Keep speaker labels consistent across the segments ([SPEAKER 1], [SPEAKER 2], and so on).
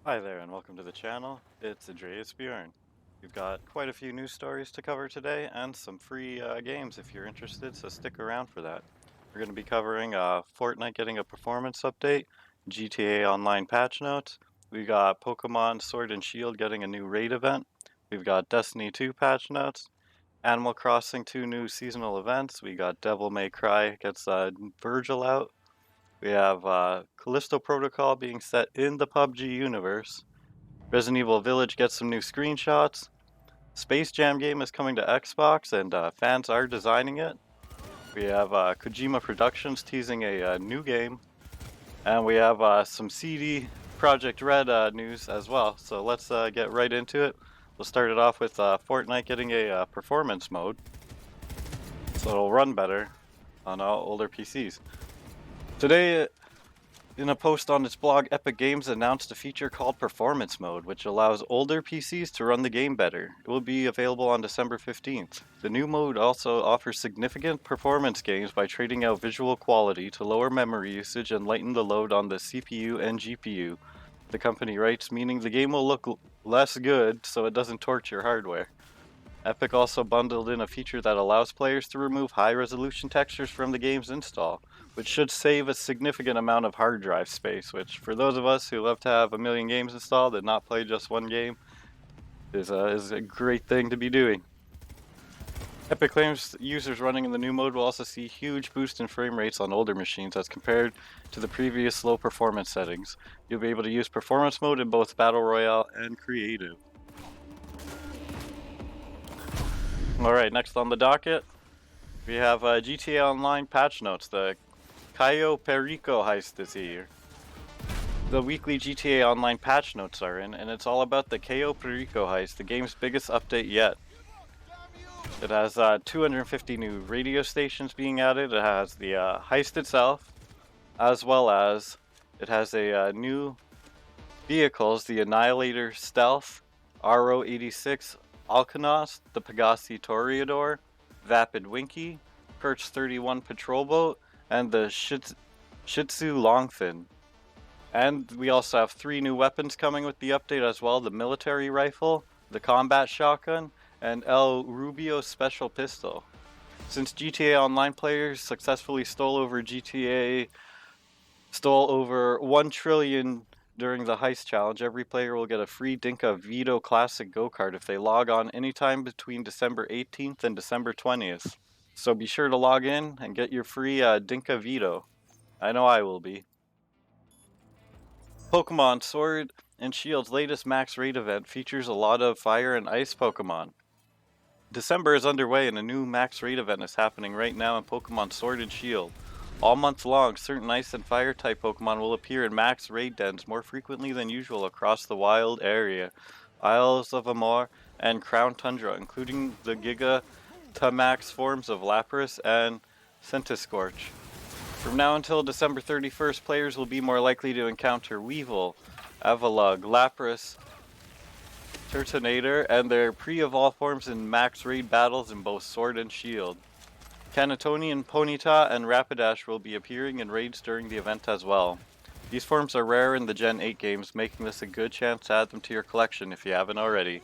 [SPEAKER 1] Hi there and welcome to the channel. It's Andreas Bjorn. We've got quite a few news stories to cover today and some free games if you're interested, so stick around for that. We're going to be covering Fortnite getting a performance update, GTA Online patch notes, we got Pokemon Sword and Shield getting a new raid event, we've got Destiny 2 patch notes, Animal Crossing 2 new seasonal events, we got Devil May Cry gets Virgil out, we have Listo Protocol being set in the Pubg universe, Resident Evil Village gets some new screenshots. Space Jam game is coming to Xbox and fans are designing it. We have Kojima Productions teasing a new game. And we have some CD Projekt Red news as well. So let's get right into it. We'll start it off with Fortnite getting a performance mode. So it'll run better on older PCs. Today, in a post on its blog, Epic Games announced a feature called Performance Mode, which allows older PCs to run the game better. It will be available on December 15th. The new mode also offers significant performance gains by trading out visual quality to lower memory usage and lighten the load on the CPU and GPU. The company writes, meaning the game will look less good so it doesn't torch your hardware. Epic also bundled in a feature that allows players to remove high-resolution textures from the game's install, which should save a significant amount of hard drive space, which for those of us who love to have a million games installed and not play just one game is a great thing to be doing. Epic claims users running in the new mode will also see huge boost in frame rates on older machines as compared to the previous low performance settings. You'll be able to use performance mode in both Battle Royale and Creative. Alright, next on the docket, we have GTA Online patch notes. The Cayo Perico heist is here. The weekly GTA Online patch notes are in, and it's all about the Cayo Perico heist, the game's biggest update yet. It has 250 new radio stations being added. It has the heist itself, as well as it has a new vehicles, the Annihilator Stealth, RO86 Alcanos, the Pegasi Toreador, Vapid Winky, Perch 31 Patrol Boat, and the Shitsu Longfin. And we also have 3 new weapons coming with the update as well: the military rifle, the combat shotgun, and El Rubio special pistol. Since GTA Online players successfully stole over 1 trillion during the heist challenge, every player will get a free Dinka Vito Classic Go-Kart if they log on anytime between December 18th and December 20th. So be sure to log in and get your free Dinka Vito. I know I will be. Pokemon Sword and Shield's latest max raid event features a lot of fire and ice Pokemon. December is underway and a new max raid event is happening right now in Pokemon Sword and Shield. All month long, certain ice and fire type Pokemon will appear in max raid dens more frequently than usual across the wild area, Isles of Amor, and Crown Tundra, including the Giga Tamax forms of Lapras and Centiskorch. From now until December 31st, players will be more likely to encounter Weevil, Avalugg, Lapras, Turtonator, and their pre-evolved forms in max raid battles in both Sword and Shield. Canatonian Ponyta and Rapidash will be appearing in raids during the event as well. These forms are rare in the Gen 8 games, making this a good chance to add them to your collection if you haven't already.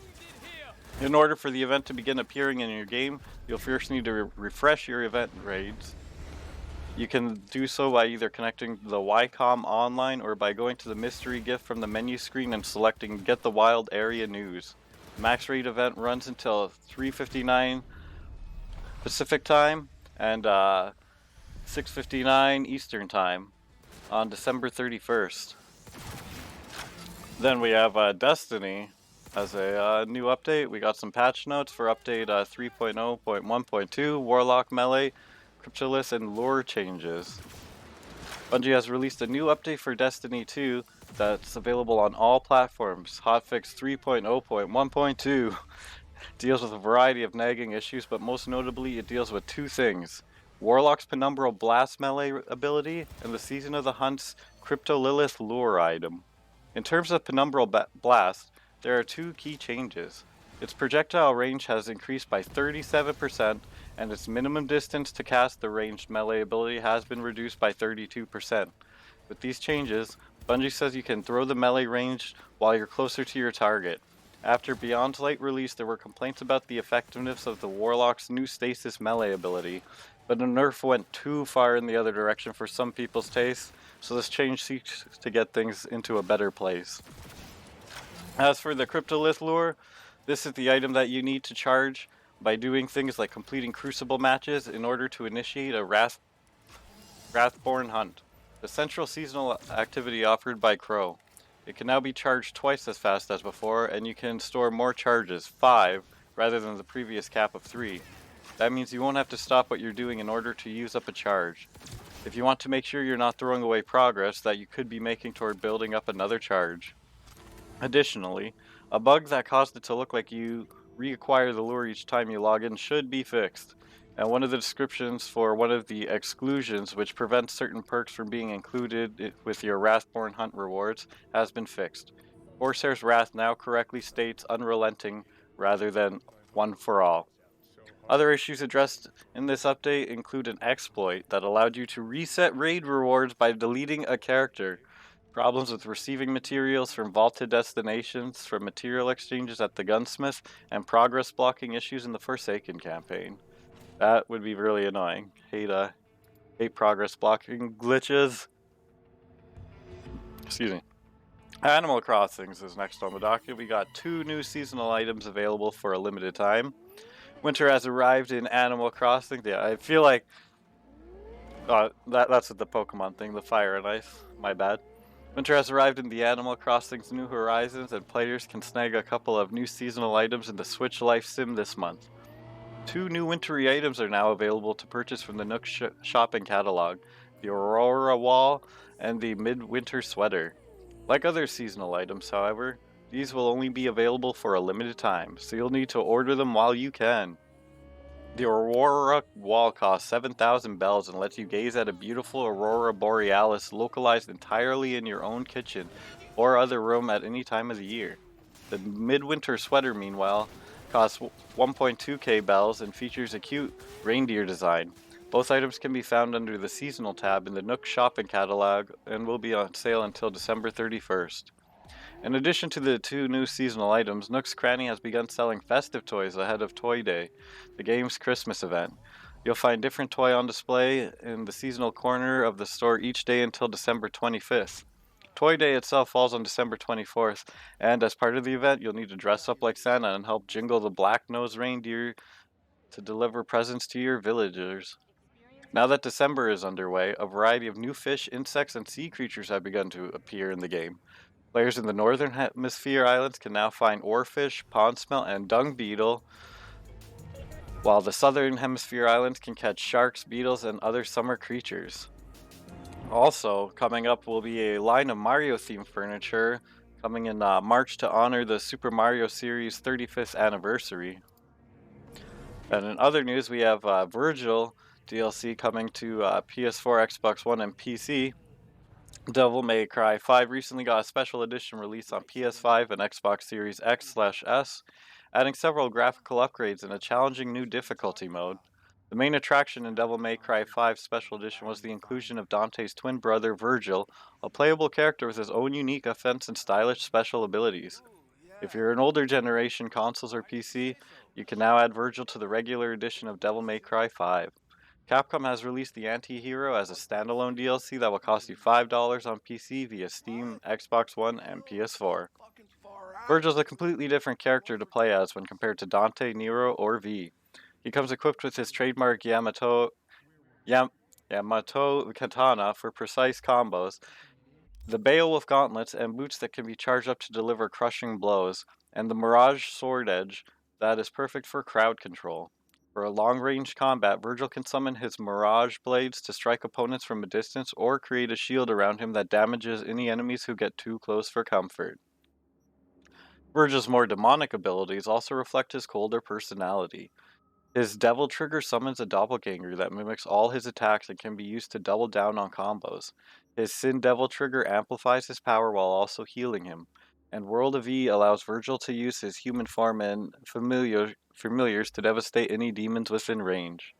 [SPEAKER 1] In order for the event to begin appearing in your game, you'll first need to refresh your event raids. You can do so by either connecting to the YCOM online or by going to the mystery gift from the menu screen and selecting Get the Wild Area News. The max raid event runs until 3:59 Pacific Time and 6:59 Eastern Time on December 31st. Then we have Destiny as a new update. We got some patch notes for update 3.0.1.2, Warlock Melee, Cryptolith, and lore changes. Bungie has released a new update for Destiny 2 that's available on all platforms. Hotfix 3.0.1.2 deals with a variety of nagging issues, but most notably it deals with 2 things: Warlock's Penumbral Blast melee ability and the Season of the Hunt's Cryptolith lure item. In terms of Penumbral Blast, there are 2 key changes. Its projectile range has increased by 37%, and its minimum distance to cast the ranged melee ability has been reduced by 32%. With these changes, Bungie says you can throw the melee range while you're closer to your target. After Beyond Light release, there were complaints about the effectiveness of the Warlock's new stasis melee ability, but the nerf went too far in the other direction for some people's taste, so this change seeks to get things into a better place. As for the Cryptolith lure, this is the item that you need to charge by doing things like completing Crucible matches in order to initiate a Wrathborn hunt, the central seasonal activity offered by Crow. It can now be charged twice as fast as before, and you can store more charges, 5, rather than the previous cap of 3. That means you won't have to stop what you're doing in order to use up a charge. If you want to make sure you're not throwing away progress that you could be making toward building up another charge. Additionally, a bug that caused it to look like you reacquire the lure each time you log in should be fixed. And one of the descriptions for one of the exclusions, which prevents certain perks from being included with your Wrathborn Hunt rewards, has been fixed. Corsair's Wrath now correctly states unrelenting rather than one for all. Other issues addressed in this update include an exploit that allowed you to reset raid rewards by deleting a character, problems with receiving materials from vaulted destinations from material exchanges at the gunsmith, and progress blocking issues in the Forsaken campaign. That would be really annoying. Hate progress blocking glitches. Excuse me. Animal Crossings is next on the docket. We got 2 new seasonal items available for a limited time. Winter has arrived in Animal Crossing. Yeah, I feel like that's the Pokemon thing, the fire and ice. My bad. Winter has arrived in the Animal Crossing's New Horizons, and players can snag a couple of new seasonal items in the Switch Life Sim this month. 2 new wintry items are now available to purchase from the Nook shopping catalog, the Aurora Wall and the Midwinter Sweater. Like other seasonal items, however, these will only be available for a limited time, so you'll need to order them while you can. The Aurora Wall costs 7,000 bells and lets you gaze at a beautiful Aurora Borealis localized entirely in your own kitchen or other room at any time of the year. The Midwinter Sweater, meanwhile, costs 1.2k bells and features a cute reindeer design. Both items can be found under the Seasonal tab in the Nook shopping catalog and will be on sale until December 31st. In addition to the 2 new seasonal items, Nook's Cranny has begun selling Festive Toys ahead of Toy Day, the game's Christmas event. You'll find different toy on display in the seasonal corner of the store each day until December 25th. Toy Day itself falls on December 24th, and as part of the event, you'll need to dress up like Santa and help jingle the black-nosed reindeer to deliver presents to your villagers. Now that December is underway, a variety of new fish, insects, and sea creatures have begun to appear in the game. Players in the Northern Hemisphere islands can now find oarfish, pond smelt, and dung beetle, while the Southern Hemisphere islands can catch sharks, beetles, and other summer creatures. Also, coming up will be a line of Mario-themed furniture coming in March to honor the Super Mario series' 35th anniversary. And in other news, we have Virgil DLC coming to PS4, Xbox One, and PC. Devil May Cry 5 recently got a special edition release on PS5 and Xbox Series X/S, adding several graphical upgrades and a challenging new difficulty mode. The main attraction in Devil May Cry 5 Special Edition was the inclusion of Dante's twin brother Virgil, a playable character with his own unique offense and stylish special abilities. If you're an older generation consoles or PC, you can now add Virgil to the regular edition of Devil May Cry 5. Capcom has released the Anti-Hero as a standalone DLC that will cost you $5 on PC via Steam, Xbox One, and PS4. Virgil's a completely different character to play as when compared to Dante, Nero, or V. He comes equipped with his trademark Yamato katana for precise combos, the Beowulf gauntlets and boots that can be charged up to deliver crushing blows, and the Mirage sword edge that is perfect for crowd control. For a long-range combat, Virgil can summon his Mirage blades to strike opponents from a distance or create a shield around him that damages any enemies who get too close for comfort. Virgil's more demonic abilities also reflect his colder personality. His Devil Trigger summons a doppelganger that mimics all his attacks and can be used to double down on combos. His Sin Devil Trigger amplifies his power while also healing him. And World of E allows Virgil to use his human form and familiars to devastate any demons within range.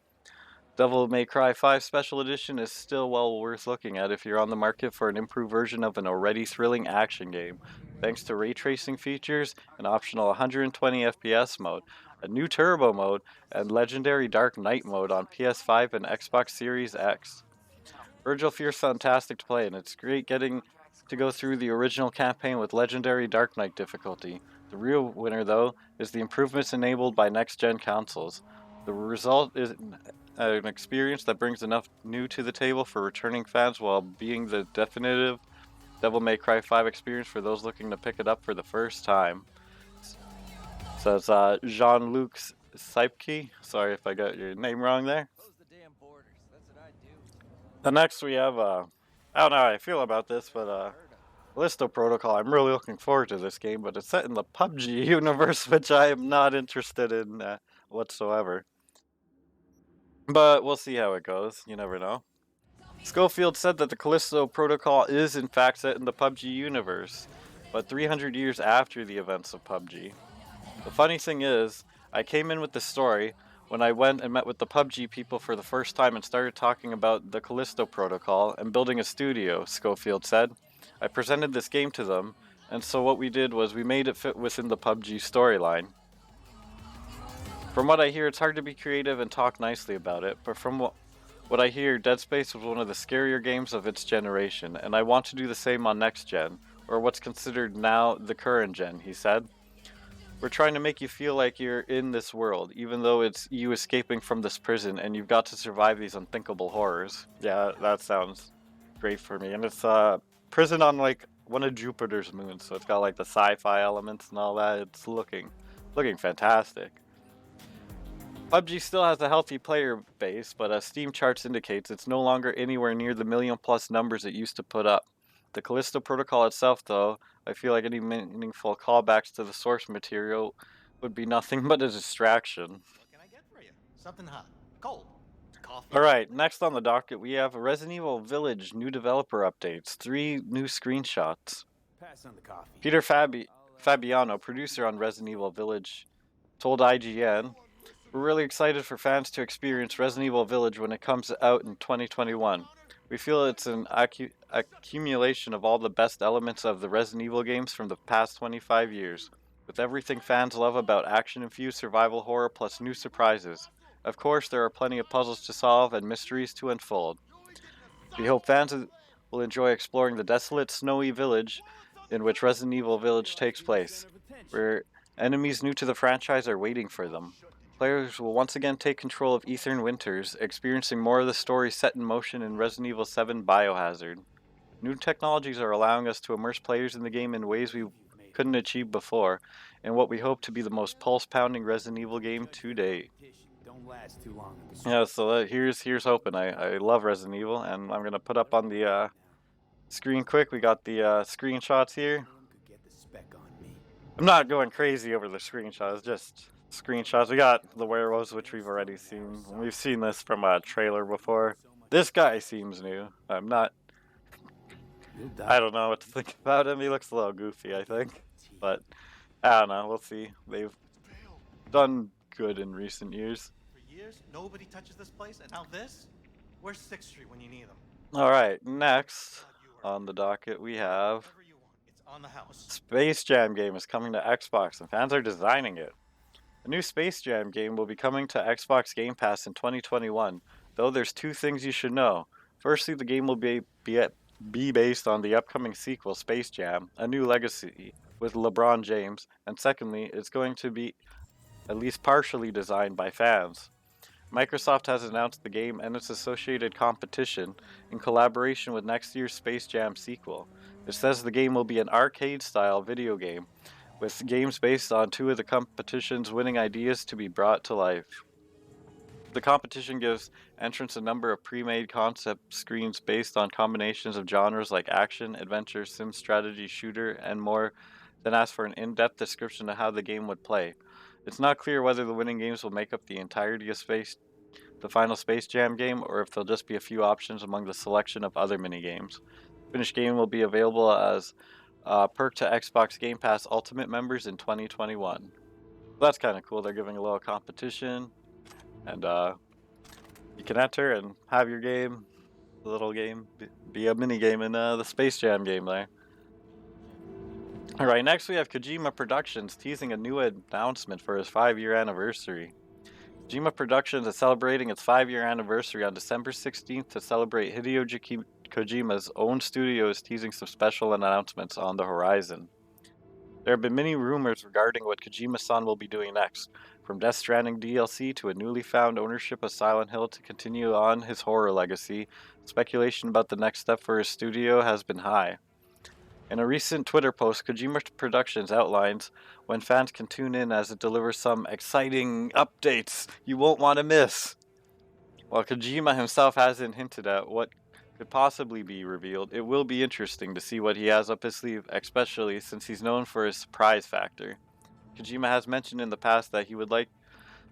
[SPEAKER 1] Devil May Cry 5 Special Edition is still well worth looking at if you're on the market for an improved version of an already thrilling action game. Thanks to ray tracing features, an optional 120 FPS mode, a new turbo mode, and legendary Dark Knight mode on PS5 and Xbox Series X. Virgil feels fantastic to play, and it's great getting to go through the original campaign with legendary Dark Knight difficulty. The real winner, though, is the improvements enabled by next-gen consoles. The result is an experience that brings enough new to the table for returning fans while being the definitive Devil May Cry 5 experience for those looking to pick it up for the first time. Says Jean-Luc Seipke. Sorry if I got your name wrong there. The next we have, I don't know how I feel about this, but Listo Protocol. I'm really looking forward to this game, but it's set in the Pubg universe, which I am not interested in whatsoever. But we'll see how it goes. You never know. Schofield said that the Callisto Protocol is in fact set in the Pubg universe, but 300 years after the events of Pubg. The funny thing is, I came in with the story when I went and met with the Pubg people for the first time and started talking about the Callisto Protocol and building a studio, Schofield said. I presented this game to them, and so what we did was we made it fit within the Pubg storyline. From what I hear, it's hard to be creative and talk nicely about it, but from what I hear, Dead Space was one of the scarier games of its generation, and I want to do the same on next gen, or what's considered now the current gen, he said. We're trying to make you feel like you're in this world, even though it's you escaping from this prison and you've got to survive these unthinkable horrors. Yeah, that sounds great for me. And it's prison on like one of Jupiter's moons, so it's got like the sci-fi elements and all that. It's looking fantastic. PUBG still has a healthy player base, but as Steam charts indicates, it's no longer anywhere near the million-plus numbers it used to put up. The Callisto Protocol itself, though, I feel like any meaningful callbacks to the source material would be nothing but a distraction.
[SPEAKER 2] What can I get for you? Something hot, cold, coffee.
[SPEAKER 1] Alright, next on the docket we have Resident Evil Village new developer updates, 3 new screenshots.
[SPEAKER 3] Pass on the coffee.
[SPEAKER 1] Peter Fabiano, producer on Resident Evil Village, told IGN, "We're really excited for fans to experience Resident Evil Village when it comes out in 2021. We feel it's an accumulation of all the best elements of the Resident Evil games from the past 25 years, with everything fans love about action-infused survival horror plus new surprises. Of course, there are plenty of puzzles to solve and mysteries to unfold. We hope fans will enjoy exploring the desolate, snowy village in which Resident Evil Village takes place, where enemies new to the franchise are waiting for them. Players will once again take control of Ethan Winters, experiencing more of the story set in motion in Resident Evil 7 Biohazard. New technologies are allowing us to immerse players in the game in ways we couldn't achieve before, and what we hope to be the most pulse-pounding Resident Evil game to date." Yeah, so here's hoping. I love Resident Evil, and I'm gonna put up on the screen quick. We got the screenshots here. I'm not going crazy over the screenshots, just screenshots. We got the werewolves, which we've already seen. We've seen this from a trailer before. This guy seems new. I don't know what to think about him. He looks a little goofy, I think. But I don't know. We'll see. They've done good in recent years.
[SPEAKER 2] For years, nobody touches this place, and now this? Where's 6th Street when you need them?
[SPEAKER 1] Alright, next on the docket we have
[SPEAKER 2] It's on the house.
[SPEAKER 1] Space Jam game is coming to Xbox, and fans are designing it. A new Space Jam game will be coming to Xbox Game Pass in 2021, though there's 2 things you should know. Firstly, the game will be based on the upcoming sequel, Space Jam, A New Legacy, with LeBron James, and secondly, it's going to be at least partially designed by fans. Microsoft has announced the game and its associated competition in collaboration with next year's Space Jam sequel. It says the game will be an arcade-style video game, with games based on 2 of the competition's winning ideas to be brought to life. The competition gives entrants a number of pre-made concept screens based on combinations of genres like action, adventure, sim strategy, shooter, and more, then asks for an in-depth description of how the game would play. It's not clear whether the winning games will make up the entirety of the final Space Jam game, or if there'll just be a few options among the selection of other minigames. The finished game will be available as perk to Xbox Game Pass Ultimate members in 2021. That's kind of cool. They're giving a little competition, and You can enter and have your game, the little game, be a mini game in the Space Jam game there. All right, next we have Kojima Productions teasing a new announcement for his 5-year anniversary. Kojima Productions is celebrating its 5-year anniversary on December 16th to celebrate. Hideo Kojima's own studio is teasing some special announcements on the horizon. There have been many rumors regarding what Kojima-san will be doing next, from Death Stranding DLC to a newly found ownership of Silent Hill to continue on his horror legacy. Speculation about the next step for his studio has been high. In a recent Twitter post, Kojima Productions outlines when fans can tune in as it delivers some exciting updates you won't want to miss. While Kojima himself hasn't hinted at what could possibly be revealed, it will be interesting to see what he has up his sleeve, especially since he's known for his surprise factor. Kojima has mentioned in the past that he would like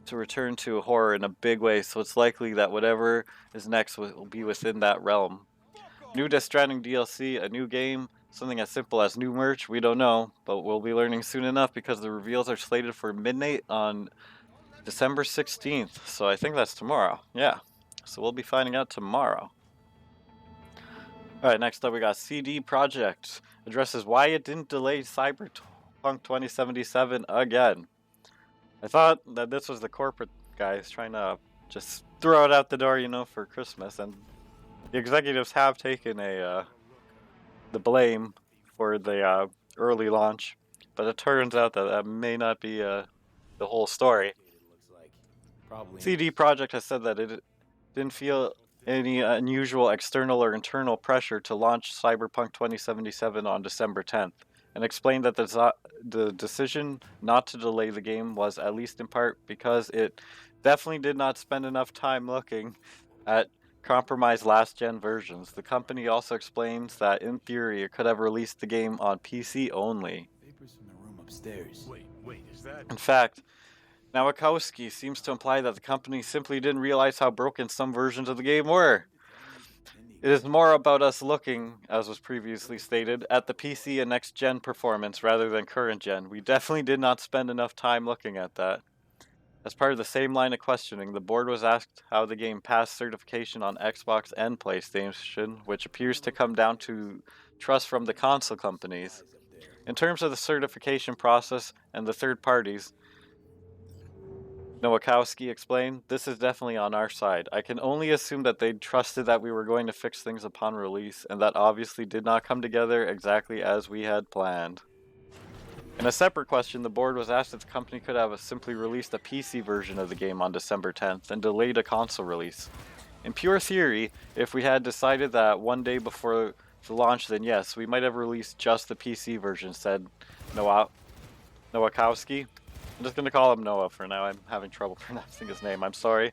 [SPEAKER 1] to return to horror in a big way, so it's likely that whatever is next will be within that realm. New Death Stranding DLC, a new game, something as simple as new merch, we don't know, but we'll be learning soon enough because the reveals are slated for midnight on December 16th, so I think that's tomorrow. Yeah, so we'll be finding out tomorrow. Alright, next up we got CD Projekt addresses why it didn't delay Cyberpunk 2077 again. I thought that this was the corporate guys trying to just throw it out the door, for Christmas, and the executives have taken the blame for the early launch, but it turns out that that may not be the whole story. CD Projekt has said that it didn't feel any unusual external or internal pressure to launch Cyberpunk 2077 on December 10th, and explained that the decision not to delay the game was at least in part because it definitely did not spend enough time looking at compromised last-gen versions. The company also explains that in theory it could have released the game on PC only.
[SPEAKER 3] Papers from the room upstairs.
[SPEAKER 4] Wait, is that?
[SPEAKER 1] In fact, Nowakowski seems to imply that the company simply didn't realize how broken some versions of the game were. It is more about us looking, as was previously stated, at the PC and next-gen performance rather than current-gen. We definitely did not spend enough time looking at that. As part of the same line of questioning, the board was asked how the game passed certification on Xbox and PlayStation, which appears to come down to trust from the console companies. In terms of the certification process and the third parties, Nowakowski explained, "This is definitely on our side. I can only assume that they trusted that we were going to fix things upon release, and that obviously did not come together exactly as we had planned." In a separate question, the board was asked if the company could have simply released a PC version of the game on December 10th and delayed a console release. In pure theory, if we had decided that one day before the launch, then yes, we might have released just the PC version, said Nowakowski. I'm just going to call him Noah for now. I'm having trouble pronouncing his name. I'm sorry.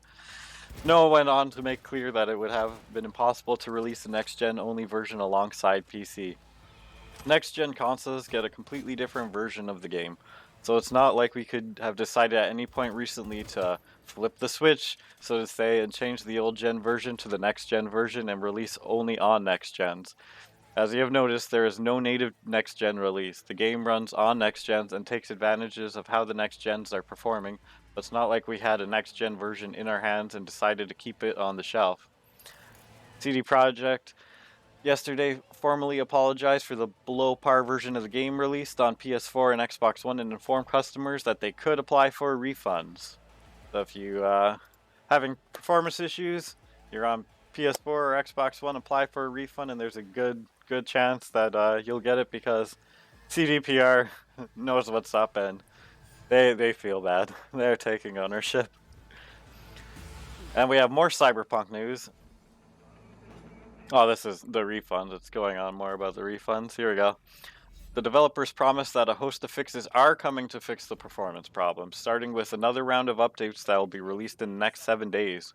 [SPEAKER 1] Noah went on to make clear that it would have been impossible to release the next-gen only version alongside PC. Next-gen consoles get a completely different version of the game, so it's not like we could have decided at any point recently to flip the switch, so to say, and change the old-gen version to the next-gen version and release only on next-gens. As you have noticed, there is no native next-gen release. The game runs on next-gens and takes advantages of how the next-gens are performing, but it's not like we had a next-gen version in our hands and decided to keep it on the shelf. CD Projekt yesterday formally apologized for the below-par version of the game released on PS4 and Xbox One and informed customers that they could apply for refunds. So if you having performance issues, you're on PS4 or Xbox One, apply for a refund, and there's a good chance that you'll get it because CDPR knows what's up and they feel bad. They're taking ownership. And we have more Cyberpunk news. Oh, this is the refunds. It's going on more about the refunds. Here we go. The developers promised that a host of fixes are coming to fix the performance problems, starting with another round of updates that will be released in the next 7 days.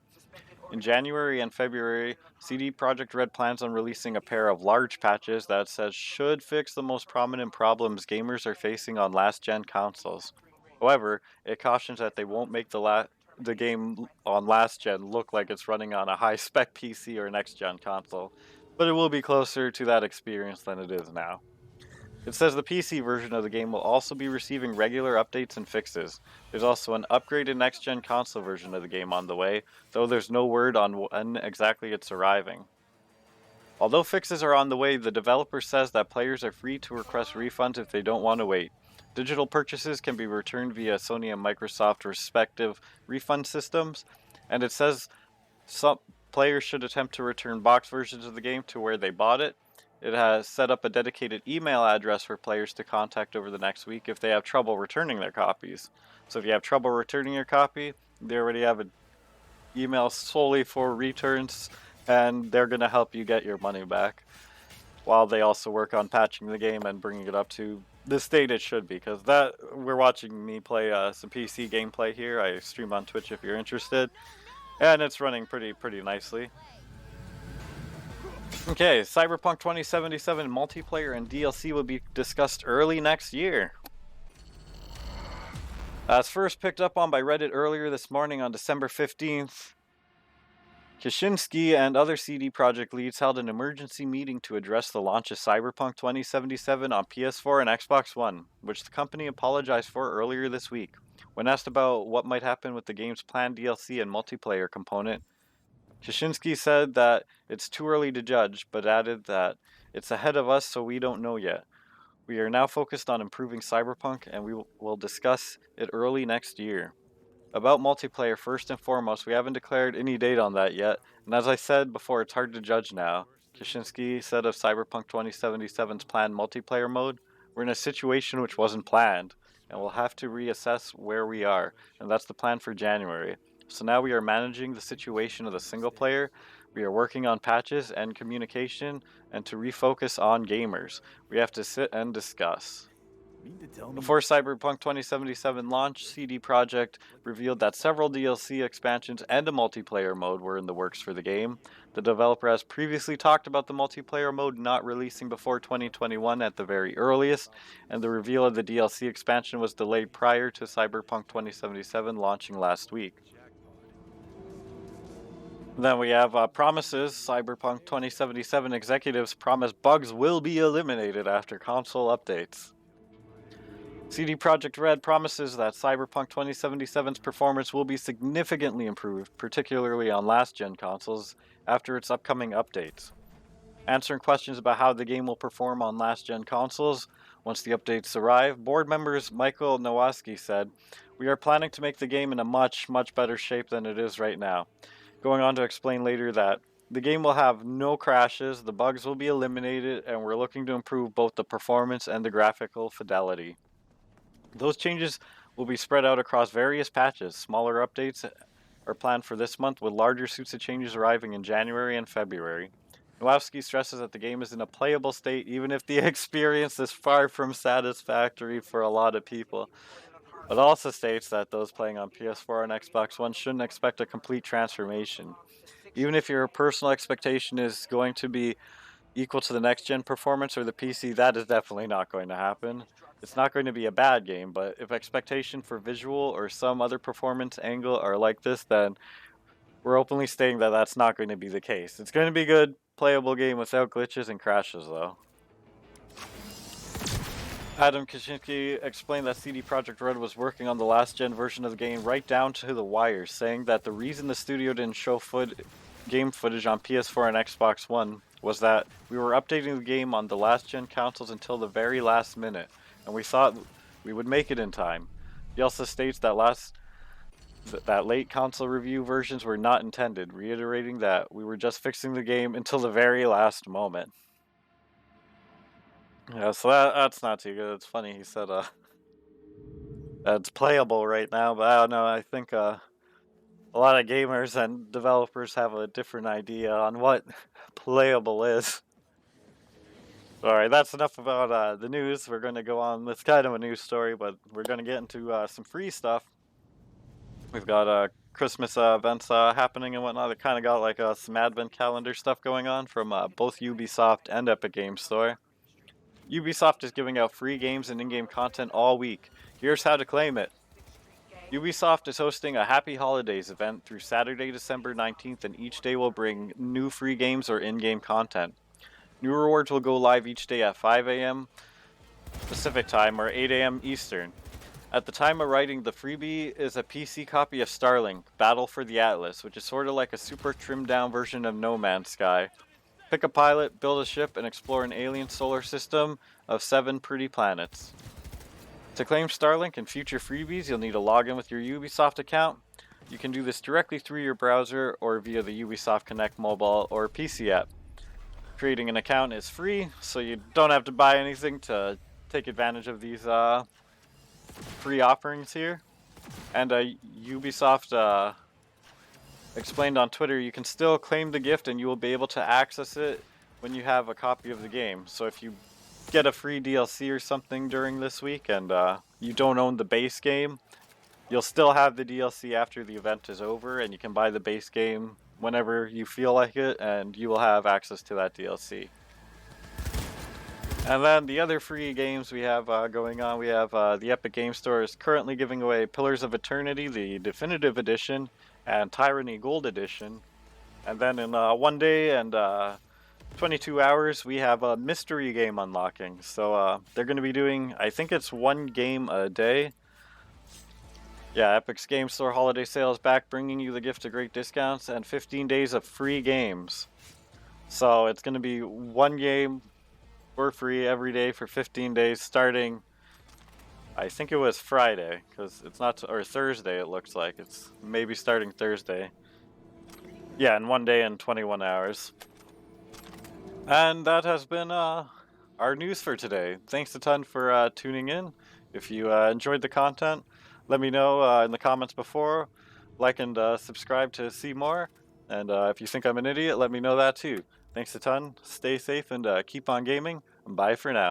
[SPEAKER 1] In January and February, CD Projekt Red plans on releasing a pair of large patches that says should fix the most prominent problems gamers are facing on last-gen consoles. However, it cautions that they won't make the game on last-gen look like it's running on a high-spec PC or next-gen console, but it will be closer to that experience than it is now. It says the PC version of the game will also be receiving regular updates and fixes. There's also an upgraded next-gen console version of the game on the way, though there's no word on when exactly it's arriving. Although fixes are on the way, the developer says that players are free to request refunds if they don't want to wait. Digital purchases can be returned via Sony and Microsoft respective refund systems, and it says some players should attempt to return box versions of the game to where they bought it. It has set up a dedicated email address for players to contact over the next week if they have trouble returning their copies. So if you have trouble returning your copy, they already have an email solely for returns, and they're going to help you get your money back, while they also work on patching the game and bringing it up to the state it should be. Because that, we're watching me play some PC gameplay here. I stream on Twitch if you're interested, and it's running pretty nicely. Okay, Cyberpunk 2077 multiplayer and DLC will be discussed early next year. As first picked up on by Reddit earlier this morning on December 15th, Kaczynski and other CD Projekt leads held an emergency meeting to address the launch of Cyberpunk 2077 on PS4 and Xbox One, which the company apologized for earlier this week. When asked about what might happen with the game's planned DLC and multiplayer component, Kaczynski said that it's too early to judge, but added that it's ahead of us, so we don't know yet. We are now focused on improving Cyberpunk, and we will discuss it early next year. About multiplayer, first and foremost, we haven't declared any date on that yet, and as I said before, it's hard to judge now. Kaczynski said of Cyberpunk 2077's planned multiplayer mode, we're in a situation which wasn't planned, and we'll have to reassess where we are, and that's the plan for January. So now we are managing the situation of the single player, we are working on patches and communication, and to refocus on gamers. We have to sit and discuss. Before Cyberpunk 2077 launched, CD Projekt revealed that several DLC expansions and a multiplayer mode were in the works for the game. The developer has previously talked about the multiplayer mode not releasing before 2021 at the very earliest, and the reveal of the DLC expansion was delayed prior to Cyberpunk 2077 launching last week. Then we have promises. Cyberpunk 2077 executives promise bugs will be eliminated after console updates. CD Projekt Red promises that Cyberpunk 2077's performance will be significantly improved, particularly on last-gen consoles, after its upcoming updates. Answering questions about how the game will perform on last-gen consoles once the updates arrive, board members Michael Nowacki said, "We are planning to make the game in a much better shape than it is right now." Going on to explain later that the game will have no crashes, the bugs will be eliminated, and we're looking to improve both the performance and the graphical fidelity. Those changes will be spread out across various patches. Smaller updates are planned for this month, with larger suits of changes arriving in January and February. Nowacki stresses that the game is in a playable state, even if the experience is far from satisfactory for a lot of people. But also states that those playing on PS4 and Xbox One shouldn't expect a complete transformation. Even if your personal expectation is going to be equal to the next-gen performance or the PC, that is definitely not going to happen. It's not going to be a bad game, but if expectation for visual or some other performance angle are like this, then we're openly stating that that's not going to be the case. It's going to be a good, playable game without glitches and crashes, though. Adam Kaczynski explained that CD Projekt Red was working on the last-gen version of the game right down to the wire, saying that the reason the studio didn't show game footage on PS4 and Xbox One was that we were updating the game on the last-gen consoles until the very last minute, and we thought we would make it in time. He also states that late console review versions were not intended, reiterating that we were just fixing the game until the very last moment. Yeah, so that's not too good. It's funny, he said it's playable right now, but I don't know, I think a lot of gamers and developers have a different idea on what playable is. Alright, that's enough about the news. We're going to go on. It's kind of a news story, but we're going to get into some free stuff. We've got Christmas events happening and whatnot. They kind of got like some advent calendar stuff going on from both Ubisoft and Epic Games Store. Ubisoft is giving out free games and in-game content all week. Here's how to claim it. Ubisoft is hosting a Happy Holidays event through Saturday, December 19th, and each day will bring new free games or in-game content. New rewards will go live each day at 5 a.m. Pacific time, or 8 a.m. Eastern. At the time of writing, the freebie is a PC copy of Starlink, Battle for the Atlas, which is sort of like a super trimmed down version of No Man's Sky. Pick a pilot, build a ship, and explore an alien solar system of 7 pretty planets. To claim Starlink and future freebies, you'll need to log in with your Ubisoft account. You can do this directly through your browser or via the Ubisoft Connect mobile or PC app. Creating an account is free, so you don't have to buy anything to take advantage of these free offerings here. And Ubisoft explained on Twitter, you can still claim the gift and you will be able to access it when you have a copy of the game. So if you get a free DLC or something during this week and you don't own the base game, you'll still have the DLC after the event is over, and you can buy the base game whenever you feel like it, and you will have access to that DLC. And then the other free games we have going on, we have the Epic Game Store is currently giving away Pillars of Eternity, the Definitive Edition, and Tyranny Gold Edition. And then in 1 day and 22 hours, we have a mystery game unlocking. So they're going to be doing, I think it's 1 game a day. Yeah, Epic's Game Store holiday sale is back, bringing you the gift of great discounts and 15 days of free games. So it's going to be 1 game for free every day for 15 days, starting, I think it was Friday, because it's not, or Thursday it looks like. It's maybe starting Thursday. Yeah, in 1 day and 21 hours. And that has been our news for today. Thanks a ton for tuning in. If you enjoyed the content, let me know in the comments before. Like and subscribe to see more. And if you think I'm an idiot, let me know that too. Thanks a ton. Stay safe and keep on gaming. Bye for now.